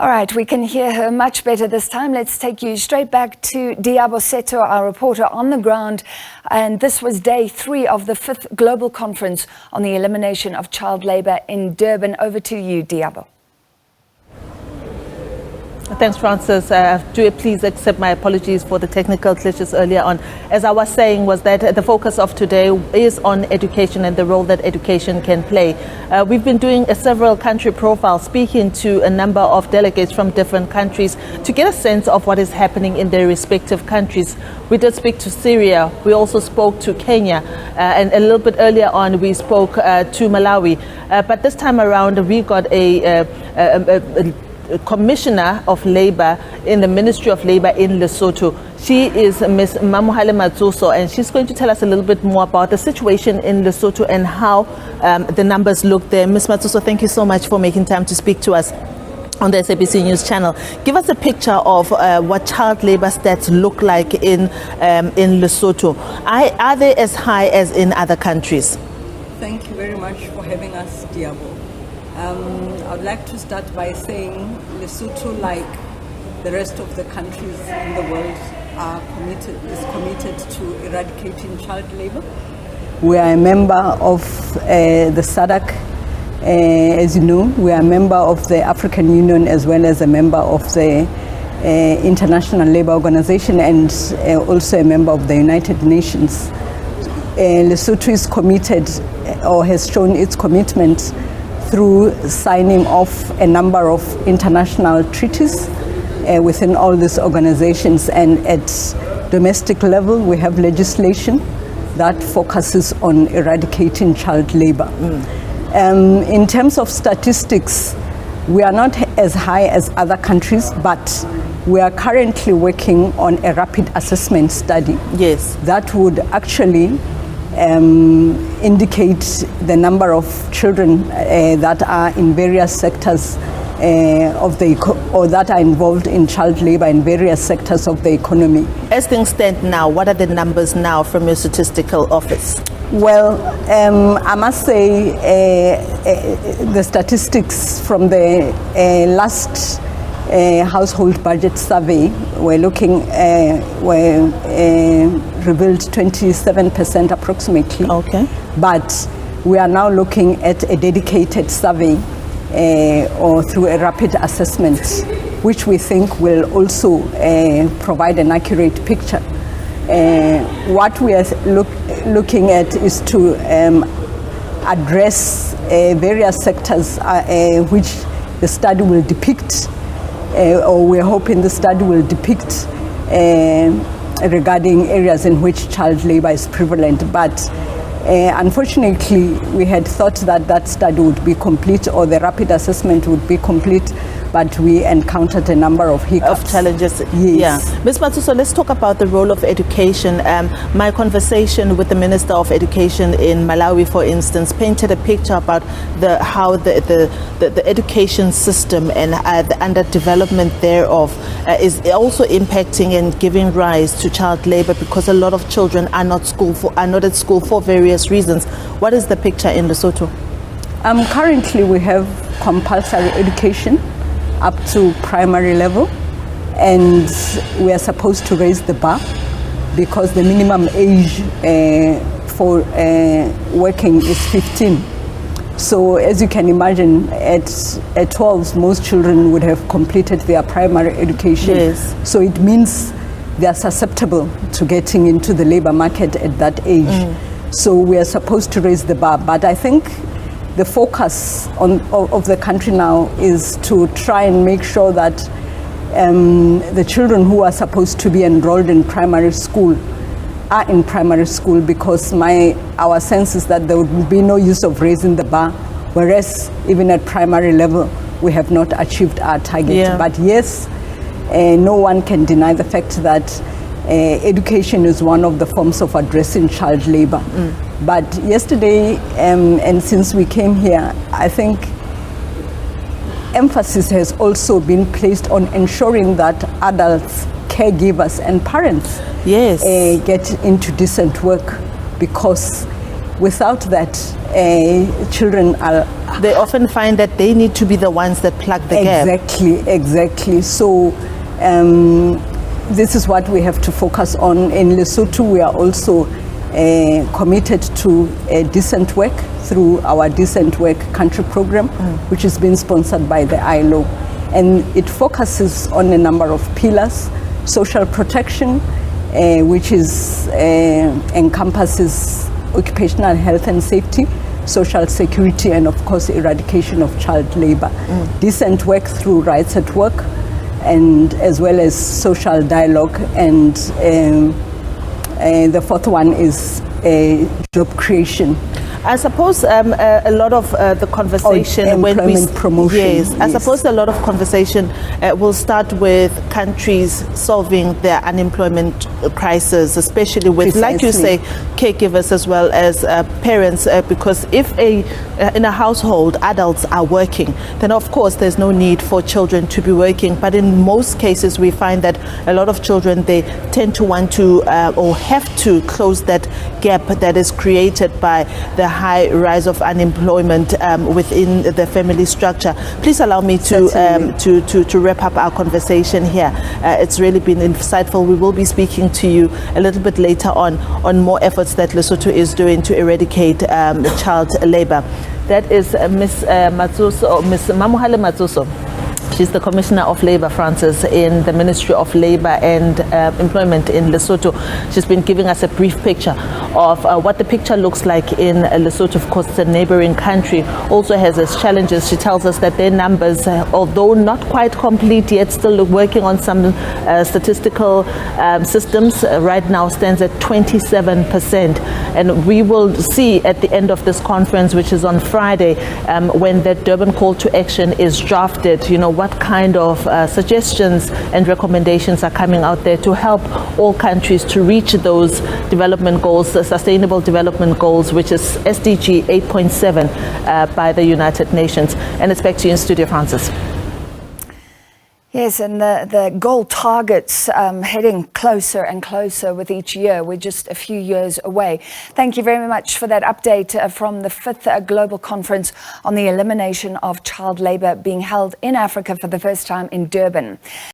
All right, we can hear her much better this time. Let's take you straight back to Liabo Setho, our reporter on the ground. And this was day 3 of the 5th Global Conference on the Elimination of Child Labour in Durban. Over to you, Liabo. Thanks, Francis. Do please accept my apologies for the technical glitches earlier on. As I was saying, was that the focus of today is on education and the role that education can play. We've been doing several country profiles, speaking to a number of delegates from different countries to get a sense of what is happening in their respective countries. We did speak to Syria. We also spoke to Kenya. And a little bit earlier on, we spoke to Malawi. But this time around, we got a Commissioner of Labour in the Ministry of Labour in Lesotho. She is Ms. Mamuhale Matsuso, and she's going to tell us a little bit more about the situation in Lesotho and how the numbers look there. Ms. Matsuso, thank you so much for making time to speak to us on the SABC News channel. Give us a picture of what child labour stats look like in Lesotho. Are they as high as in other countries? Thank you very much for having us, Liabo. I would like to start by saying Lesotho, like the rest of the countries in the world, is committed to eradicating child labour. We are a member of the SADC, as you know. We are a member of the African Union as well as a member of the International Labour Organization and also a member of the United Nations. Lesotho is committed or has shown its commitment through signing off a number of international treaties within all these organizations, and at domestic level we have legislation that focuses on eradicating child labor. In terms of statistics, we are not as high as other countries, but we are currently working on a rapid assessment study. Yes, that would actually indicate the number of children that are in various sectors of or that are involved in child labor in various sectors of the economy. As things stand now, what are the numbers now from your statistical office? Well, I must say the statistics from the last household budget survey revealed 27% approximately. Okay. But we are now looking at a dedicated survey or through a rapid assessment, which we think will also provide an accurate picture. What we are looking at is to address various sectors which the study will depict, or we're hoping the study will depict regarding areas in which child labor is prevalent. But unfortunately, we had thought that that study would be complete, or the rapid assessment would be complete, but we encountered a number of hiccups. Of challenges. Yes. Yeah. Ms. Matsuso, let's talk about the role of education. My conversation with the Minister of Education in Malawi, for instance, painted a picture about how the education system and the underdevelopment thereof is also impacting and giving rise to child labor, because a lot of children are not at school for various reasons. What is the picture in Lesotho? Currently, we have compulsory education up to primary level, and we are supposed to raise the bar because the minimum age for working is 15. So as you can imagine, at 12 most children would have completed their primary education. Yes. So it means they are susceptible to getting into the labor market at that age. So we are supposed to raise the bar, but I think the focus of the country now is to try and make sure that the children who are supposed to be enrolled in primary school are in primary school, because our sense is that there would be no use of raising the bar, whereas even at primary level we have not achieved our target. Yeah. But yes, no one can deny the fact that education is one of the forms of addressing child labor. But yesterday, and since we came here, I think emphasis has also been placed on ensuring that adults, caregivers and parents get into decent work, because without that children are... They often find that they need to be the ones that plug the gap. Exactly. So this is what we have to focus on. In Lesotho, we are also committed to decent work through our Decent Work Country Program, which is being sponsored by the ILO. And it focuses on a number of pillars: social protection, which is encompasses occupational health and safety, social security, and of course eradication of child labor. Decent work through rights at work, and as well as social dialogue, and the fourth one is job creation. I suppose a lot of the conversation employment promotion. Yes, I suppose a lot of conversation will start with countries solving their unemployment crisis, especially with, like you say, caregivers as well as parents. Because if in a household adults are working, then of course there's no need for children to be working. But in most cases, we find that a lot of children, they tend to want to or have to close that gap that is created by the high rise of unemployment within the family structure. Please allow me to wrap up our conversation here. It's really been insightful. We will be speaking to you a little bit later on more efforts that Lesotho is doing to eradicate child labor. That is Ms. Matsuso, Ms. Mamuhale Matsuso. She's the Commissioner of Labour, Francis, in the Ministry of Labour and Employment in Lesotho. She's been giving us a brief picture of what the picture looks like in Lesotho. Of course, it's a neighboring country, also has its challenges. She tells us that their numbers, although not quite complete yet, still working on some statistical systems, right now stands at 27%. And we will see at the end of this conference, which is on Friday, when the Durban call to action is drafted, what kind of suggestions and recommendations are coming out there to help all countries to reach those development goals, the Sustainable Development Goals, which is SDG 8.7 by the United Nations. And it's back to you in studio, Francis. Yes, and the goal targets heading closer and closer with each year. We're just a few years away. Thank you very much for that update from the 5th Global Conference on the Elimination of Child Labour being held in Africa for the first time in Durban.